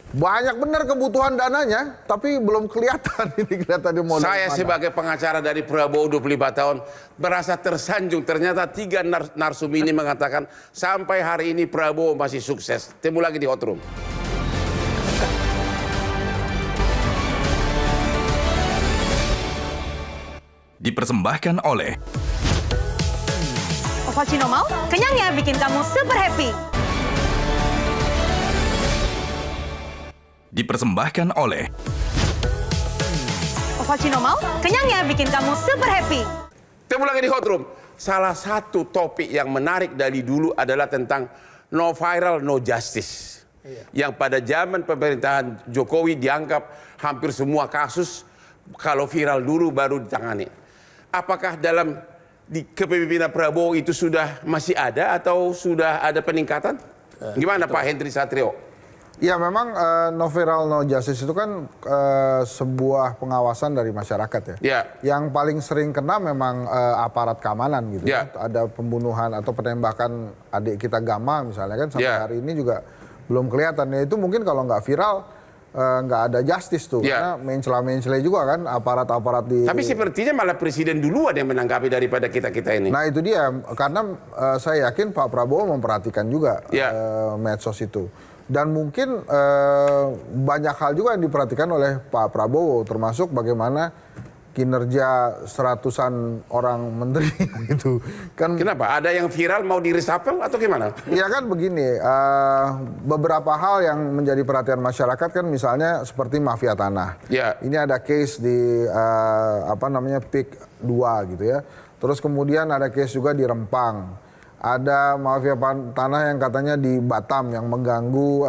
Speaker 1: Banyak benar kebutuhan dananya, tapi belum kelihatan ini kelihatannya mau.
Speaker 3: Saya sebagai pengacara dari Prabowo 25 tahun merasa tersanjung. Ternyata 3 narsum ini mengatakan sampai hari ini Prabowo masih sukses. Temu lagi di Hot Room.
Speaker 6: Dipersembahkan oleh
Speaker 2: Ovaltino mau? Kenyangnya bikin kamu super happy.
Speaker 6: Dipersembahkan oleh
Speaker 2: Ovaltino mau? Kenyangnya bikin kamu super happy.
Speaker 3: Temu lagi di Hot Room. Salah satu topik yang menarik dari dulu adalah tentang no viral, no justice. Yang pada zaman pemerintahan Jokowi dianggap hampir semua kasus kalau viral dulu baru ditangani. Apakah dalam di kepemimpinan Prabowo itu sudah masih ada atau sudah ada peningkatan? Gimana Pak Hendri Satrio?
Speaker 1: Ya memang no viral no justice itu kan sebuah pengawasan dari masyarakat ya.
Speaker 3: Ya.
Speaker 1: Yang paling sering kena memang aparat keamanan gitu.
Speaker 3: Ya.
Speaker 1: Ada pembunuhan atau penembakan adik kita Gama misalnya kan sampai hari ini juga belum kelihatan. Ya itu mungkin kalau nggak viral nggak ada justice tuh karena mencela juga kan aparat-aparat di.
Speaker 3: Tapi sepertinya malah presiden duluan yang menanggapi daripada kita ini.
Speaker 1: Nah itu dia karena saya yakin Pak Prabowo memperhatikan juga medsos itu dan mungkin banyak hal juga yang diperhatikan oleh Pak Prabowo termasuk bagaimana kinerja seratusan orang menteri itu kan.
Speaker 3: Kenapa? Ada yang viral mau di reshuffle atau gimana?
Speaker 1: Ya kan begini, beberapa hal yang menjadi perhatian masyarakat kan misalnya seperti mafia tanah.
Speaker 3: Ya.
Speaker 1: Ini ada case di PIK 2 gitu ya. Terus kemudian ada case juga di Rempang. Ada mafia tanah yang katanya di Batam yang mengganggu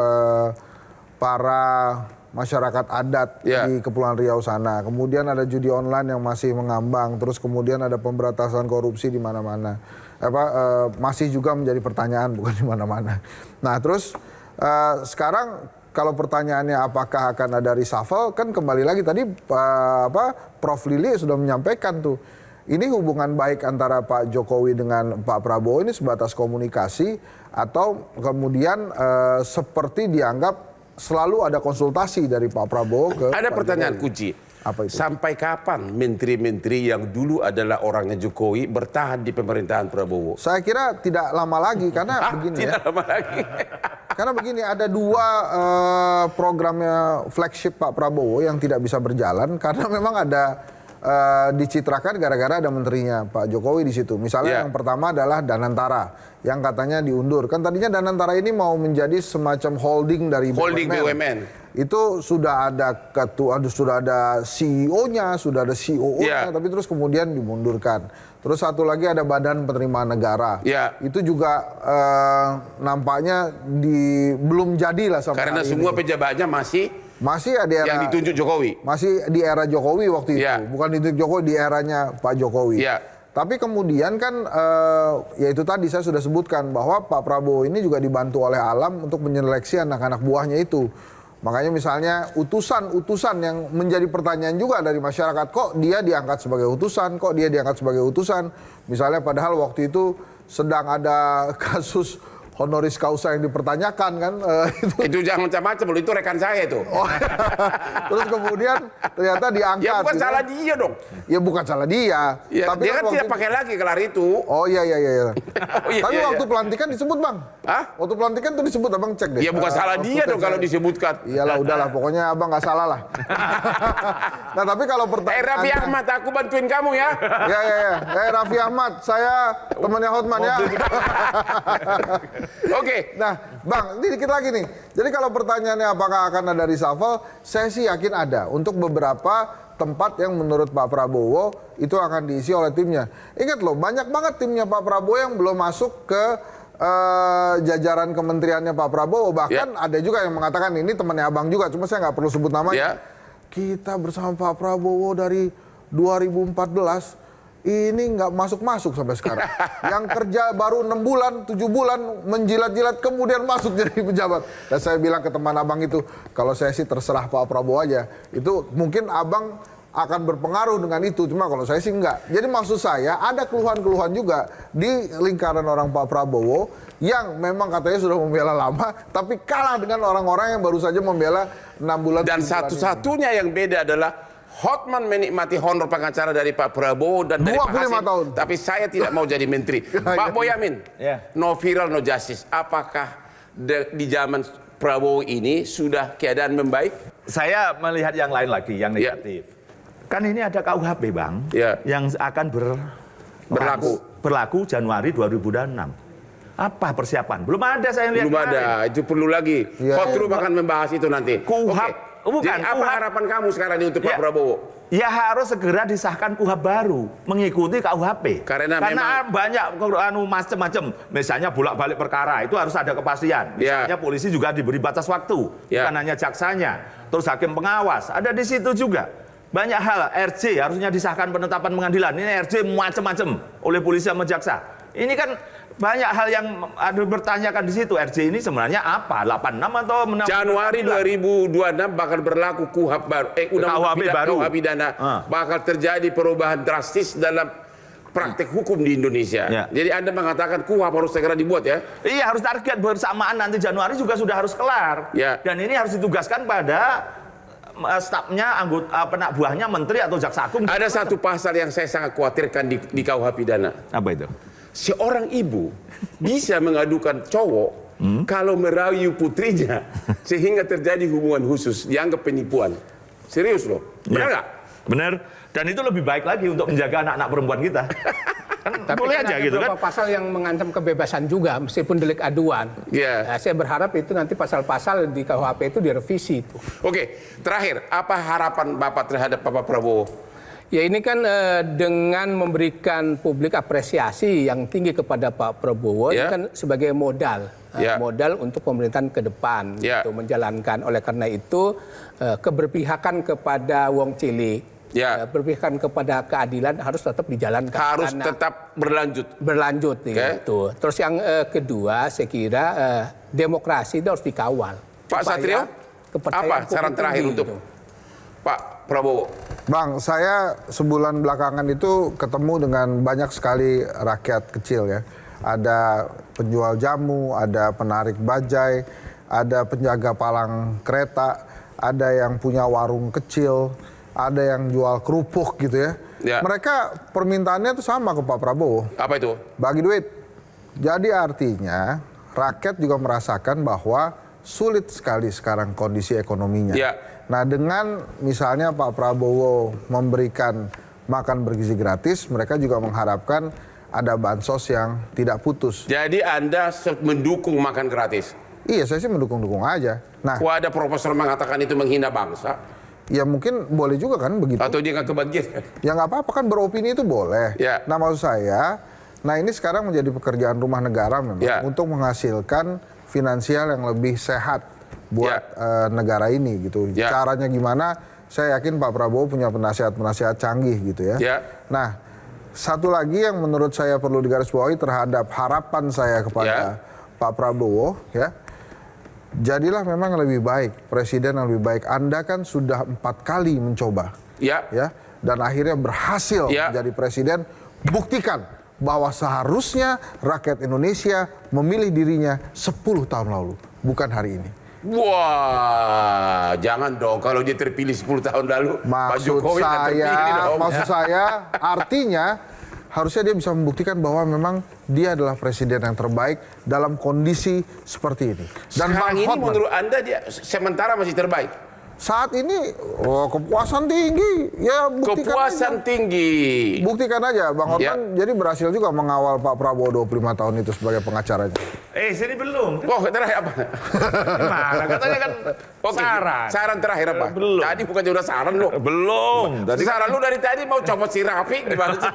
Speaker 1: para masyarakat adat di Kepulauan Riau sana. Kemudian ada judi online yang masih mengambang. Terus kemudian ada pemberantasan korupsi di mana-mana. Masih juga menjadi pertanyaan bukan di mana-mana. Nah, terus sekarang kalau pertanyaannya apakah akan ada reshuffle kan kembali lagi tadi Prof Lili sudah menyampaikan tuh. Ini hubungan baik antara Pak Jokowi dengan Pak Prabowo ini sebatas komunikasi atau kemudian seperti dianggap selalu ada konsultasi dari Pak Prabowo ke
Speaker 3: ada
Speaker 1: Pak
Speaker 3: pertanyaan
Speaker 1: Jokowi.
Speaker 3: kunci.
Speaker 1: Apa itu?
Speaker 3: Sampai kapan menteri-menteri yang dulu adalah orangnya Jokowi bertahan di pemerintahan Prabowo?
Speaker 1: Saya kira tidak lama lagi karena begini
Speaker 3: tidak lama lagi.
Speaker 1: Karena begini ada 2 programnya flagship Pak Prabowo yang tidak bisa berjalan karena memang ada dicitrakan gara-gara ada menterinya Pak Jokowi di situ. Misalnya yang pertama adalah Danantara yang katanya diundur. Kan tadinya Danantara ini mau menjadi semacam holding dari BUMN. Itu sudah ada ketua, sudah ada CEO-nya, sudah ada COO-nya, tapi terus kemudian dimundurkan. Terus satu lagi ada Badan Penerimaan Negara. Itu juga nampaknya belum jadilah sampai
Speaker 3: karena
Speaker 1: hari
Speaker 3: semua
Speaker 1: ini.
Speaker 3: pejabatnya masih
Speaker 1: di era
Speaker 3: yang ditunjuk Jokowi.
Speaker 1: Masih di era Jokowi waktu itu. Bukan ditunjuk Jokowi, di eranya Pak Jokowi. Tapi kemudian kan ya itu tadi saya sudah sebutkan bahwa Pak Prabowo ini juga dibantu oleh alam untuk menyeleksi anak-anak buahnya itu. Makanya misalnya utusan-utusan yang menjadi pertanyaan juga dari masyarakat, kok dia diangkat sebagai utusan, misalnya padahal waktu itu sedang ada kasus honoris causa yang dipertanyakan kan.
Speaker 3: Itu jangan macam-macam, itu rekan saya itu.
Speaker 1: Terus kemudian ternyata diangkat.
Speaker 3: Ya bukan salah dia dong.
Speaker 1: Ya bukan salah dia.
Speaker 3: Ya,
Speaker 1: tapi
Speaker 3: dia kan tidak pakai lagi gelar itu.
Speaker 1: Oh iya. Tapi
Speaker 3: iya,
Speaker 1: waktu pelantikan disebut Bang. Waktu pelantikan tuh disebut Abang cek deh.
Speaker 3: Ya bukan salah dia dong kalau disebutkan.
Speaker 1: Iyalah udahlah, pokoknya Abang nggak salah lah. Nah tapi kalau pertanyaan.
Speaker 3: Raffi Ahmad, aku bantuin kamu ya.
Speaker 1: Ya. Raffi Ahmad, saya temannya Hotman ya.
Speaker 3: Oke.
Speaker 1: Nah, Bang, ini dikit lagi nih. Jadi kalau pertanyaannya apakah akan ada reshuffle, saya sih yakin ada. Untuk beberapa tempat yang menurut Pak Prabowo itu akan diisi oleh timnya. Ingat loh, banyak banget timnya Pak Prabowo yang belum masuk ke jajaran kementeriannya Pak Prabowo. Bahkan ada juga yang mengatakan ini temannya Abang juga, cuma saya nggak perlu sebut namanya. Kita bersama Pak Prabowo dari 2014. ini nggak masuk-masuk sampai sekarang. Yang kerja baru 6 bulan, 7 bulan, menjilat-jilat kemudian masuk jadi pejabat. Dan saya bilang ke teman abang itu, kalau saya sih terserah Pak Prabowo aja. Itu mungkin abang akan berpengaruh dengan itu, cuma kalau saya sih enggak. Jadi maksud saya ada keluhan-keluhan juga di lingkaran orang Pak Prabowo yang memang katanya sudah membela lama, tapi kalah dengan orang-orang yang baru saja membela 6 bulan.
Speaker 3: Dan satu-satunya yang beda adalah Hotman menikmati honor pengacara dari Pak Prabowo dan dari Pak Hasim, tahun. Tapi saya tidak mau jadi menteri. Pak Boyamin, no viral, no justice. Apakah di zaman Prabowo ini sudah keadaan membaik?
Speaker 7: Saya melihat yang lain lagi, yang negatif. Kan ini ada KUHP, Bang, yang akan berlaku Januari 2006. Apa persiapan? Belum ada saya lihat.
Speaker 3: Belum ada, itu perlu lagi. Khotrum akan membahas itu nanti.
Speaker 7: KUHP. Bukan,
Speaker 3: jadi apa harapan kamu sekarang ini untuk Pak Prabowo?
Speaker 7: Ya harus segera disahkan KUHP baru, mengikuti KUHP.
Speaker 3: Karena
Speaker 7: memang banyak macam-macam. Misalnya bolak-balik perkara, itu harus ada kepastian. Misalnya polisi juga diberi batas waktu, bukan hanya jaksanya. Terus hakim pengawas, ada di situ juga. Banyak hal, RJ harusnya disahkan penetapan pengadilan. Ini RJ macam-macam oleh polisi sama jaksa. Ini kan banyak hal yang ada bertanyakan di situ. RJ ini sebenarnya apa? 86 atau 69?
Speaker 3: Januari 2026 bakal berlaku KUHP baru.
Speaker 7: KUHP baru.
Speaker 3: KUHP pidana. Bakal terjadi perubahan drastis dalam praktek hukum di Indonesia. Jadi Anda mengatakan KUHP harus segera dibuat ya?
Speaker 7: Iya, harus target bersamaan nanti Januari juga sudah harus kelar. Dan ini harus ditugaskan pada stafnya, anggota penak buahnya, menteri atau jaksa agung.
Speaker 3: Ada satu pasal yang saya sangat khawatirkan di KUHP pidana.
Speaker 7: Apa itu?
Speaker 3: Seorang ibu bisa mengadukan cowok kalau merayu putrinya sehingga terjadi hubungan khusus, dianggap penipuan. Serius loh, benar nggak?
Speaker 7: Benar. Dan itu lebih baik lagi untuk menjaga anak-anak perempuan kita. Kan
Speaker 5: tapi
Speaker 7: boleh
Speaker 5: kan
Speaker 7: aja
Speaker 5: ada
Speaker 7: gitu kan.
Speaker 5: beberapa pasal yang mengancam kebebasan juga meskipun delik aduan. Nah, saya berharap itu nanti pasal-pasal di KUHP itu direvisi itu.
Speaker 3: Oke, terakhir apa harapan Bapak terhadap Bapak Prabowo?
Speaker 5: Ya ini kan dengan memberikan publik apresiasi yang tinggi kepada Pak Prabowo ini kan sebagai modal. Modal untuk pemerintahan ke depan untuk menjalankan. Oleh karena itu keberpihakan kepada wong cilik, berpihakan kepada keadilan harus tetap dijalankan.
Speaker 3: Harus tetap berlanjut.
Speaker 5: Berlanjut gitu. Terus yang kedua saya kira demokrasi itu harus dikawal.
Speaker 3: Pak Satrio, apa saran terakhir untuk Pak Prabowo?
Speaker 1: Bang, saya sebulan belakangan itu ketemu dengan banyak sekali rakyat kecil ya. Ada penjual jamu, ada penarik bajai, ada penjaga palang kereta, ada yang punya warung kecil, ada yang jual kerupuk gitu ya. Mereka permintaannya itu sama ke Pak Prabowo.
Speaker 3: Apa itu?
Speaker 1: Bagi duit. Jadi artinya rakyat juga merasakan bahwa sulit sekali sekarang kondisi ekonominya. Nah dengan misalnya Pak Prabowo memberikan makan bergizi gratis, mereka juga mengharapkan ada bansos yang tidak putus.
Speaker 3: Jadi Anda mendukung makan gratis?
Speaker 1: Iya, saya sih mendukung-dukung aja. Nah,
Speaker 3: ada profesor mengatakan itu menghina bangsa.
Speaker 1: Ya mungkin boleh juga kan begitu.
Speaker 3: Atau dia nggak kebagian.
Speaker 1: Ya nggak apa-apa kan, beropini itu boleh. Nah maksud saya, nah ini sekarang menjadi pekerjaan rumah negara memang untuk menghasilkan finansial yang lebih sehat buat negara ini gitu. Caranya gimana? Saya yakin Pak Prabowo punya penasihat-penasihat canggih gitu ya. Nah, satu lagi yang menurut saya perlu digarisbawahi terhadap harapan saya kepada Pak Prabowo ya. Jadilah memang lebih baik, presiden yang lebih baik. Anda kan sudah 4 kali mencoba. Ya. Dan akhirnya berhasil menjadi presiden. Buktikan bahwa seharusnya rakyat Indonesia memilih dirinya 10 tahun lalu, bukan hari ini.
Speaker 3: Wah, jangan dong kalau dia terpilih 10 tahun lalu.
Speaker 1: Maksud saya artinya harusnya dia bisa membuktikan bahwa memang dia adalah presiden yang terbaik dalam kondisi seperti ini. Dan
Speaker 3: sekarang ini menurut Anda dia sementara masih terbaik?
Speaker 1: Saat ini kepuasan tinggi, ya buktikan
Speaker 3: kepuasan
Speaker 1: aja.
Speaker 3: Tinggi.
Speaker 1: Buktikan aja, Bang Hotman jadi berhasil juga mengawal Pak Prabowo 25 tahun itu sebagai pengacaranya.
Speaker 7: Sini belum.
Speaker 3: Oh, terakhir apa?
Speaker 7: Gimana? Katanya kan saran.
Speaker 3: Saran terakhir apa?
Speaker 7: Belum.
Speaker 3: Tadi bukan udah saran lu.
Speaker 7: Belum.
Speaker 3: Saran lu dari tadi mau copot si Rafi gimana sih?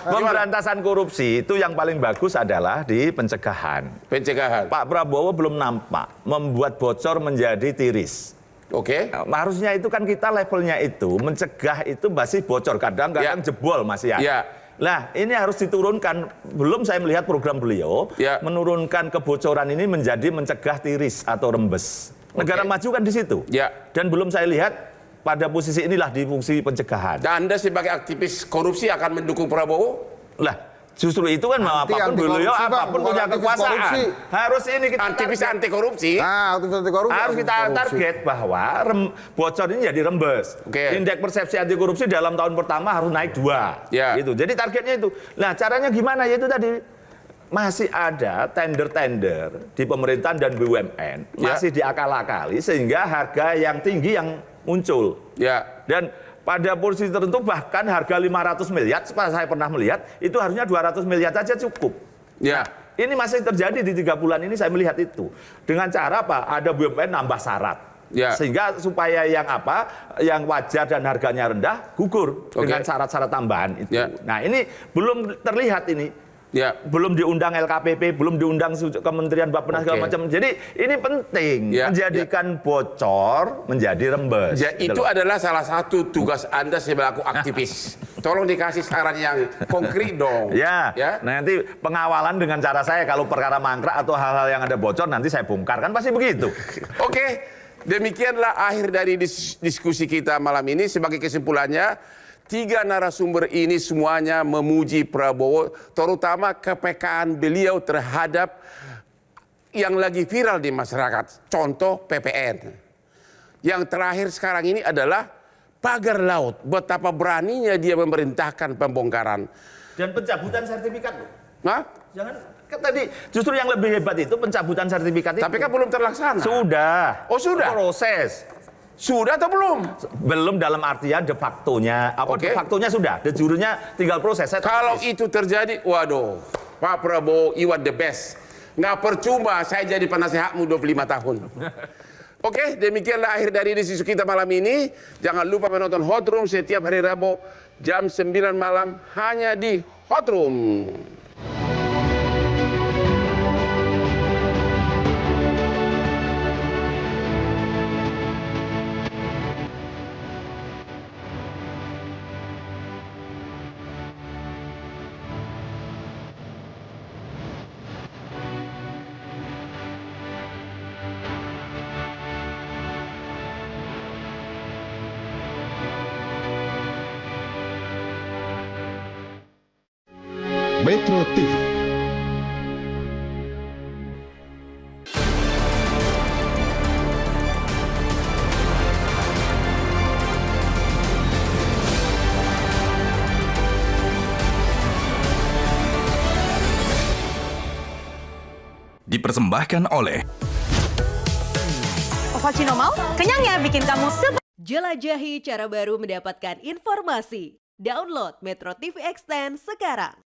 Speaker 7: Pemberantasan korupsi itu yang paling bagus adalah di pencegahan.
Speaker 3: Pencegahan.
Speaker 7: Pak Prabowo belum nampak membuat bocor menjadi tiris.
Speaker 3: Oke.
Speaker 7: Harusnya itu kan kita levelnya itu mencegah itu masih bocor, kadang-kadang jebol masih ya. Nah, ini harus diturunkan. Belum saya melihat program beliau menurunkan kebocoran ini menjadi mencegah tiris atau rembes. Negara maju kan di situ. Dan belum saya lihat pada posisi inilah di fungsi pencegahan.
Speaker 3: Dan Anda sebagai aktivis korupsi akan mendukung Prabowo?
Speaker 7: Lah, justru itu kan apapun beliau apapun punya kekuasaan. Harus ini kita
Speaker 3: aktivis anti korupsi.
Speaker 1: Aktivis anti korupsi.
Speaker 7: Harus kita target bahwa bocor ini jadi rembes. Indeks persepsi anti korupsi dalam tahun pertama harus naik 2. Gitu. Jadi targetnya itu. Nah, caranya gimana? Yaitu tadi masih ada tender-tender di pemerintahan dan BUMN masih diakal-akali sehingga harga yang tinggi yang muncul. Dan pada posisi tertentu bahkan harga 500 miliar, saya pernah melihat, itu harusnya 200 miliar saja cukup. Ini masih terjadi di 3 bulan ini saya melihat itu. Dengan cara apa? Ada BUMN nambah syarat. Sehingga supaya yang wajar dan harganya rendah gugur dengan syarat-syarat tambahan itu. Nah, ini belum terlihat ini. Belum diundang LKPP, belum diundang Kementerian Bappenas segala macam. Jadi ini penting menjadikan bocor menjadi rembes.
Speaker 3: Itu adalah salah satu tugas Anda sebagai aktivis. Tolong dikasih saran yang konkret dong.
Speaker 7: Nanti pengawalan dengan cara saya kalau perkara mangkrak atau hal-hal yang ada bocor nanti saya bongkar, kan pasti begitu.
Speaker 3: Oke, demikianlah akhir dari diskusi kita malam ini. Sebagai kesimpulannya, 3 narasumber ini semuanya memuji Prabowo, terutama kepekaan beliau terhadap yang lagi viral di masyarakat. Contoh PPN. Yang terakhir sekarang ini adalah pagar laut. Betapa beraninya dia memerintahkan pembongkaran.
Speaker 7: Dan pencabutan sertifikat loh.
Speaker 3: Jangan.
Speaker 7: Kan tadi justru yang lebih hebat itu pencabutan sertifikat itu.
Speaker 3: Tapi kan belum terlaksana.
Speaker 7: Sudah.
Speaker 3: Oh, sudah.
Speaker 7: Proses.
Speaker 3: Sudah atau belum?
Speaker 7: Belum dalam artian de factonya. De factonya sudah, de jurnya tinggal proses.
Speaker 3: Kalau itu terjadi, waduh, Pak Prabowo, you are the best. Nggak percuma saya jadi penasehatmu 25 tahun. Oke, demikianlah akhir dari diskusi kita malam ini. Jangan lupa menonton Hot Room setiap hari Rabu jam 9 malam hanya di Hot Room.
Speaker 8: Metro TV.
Speaker 6: Dipersembahkan oleh
Speaker 2: Ovaltino mau? Kenyang ya bikin kamu super.
Speaker 9: Jelajahi cara baru mendapatkan informasi. Download Metro TV Extend sekarang.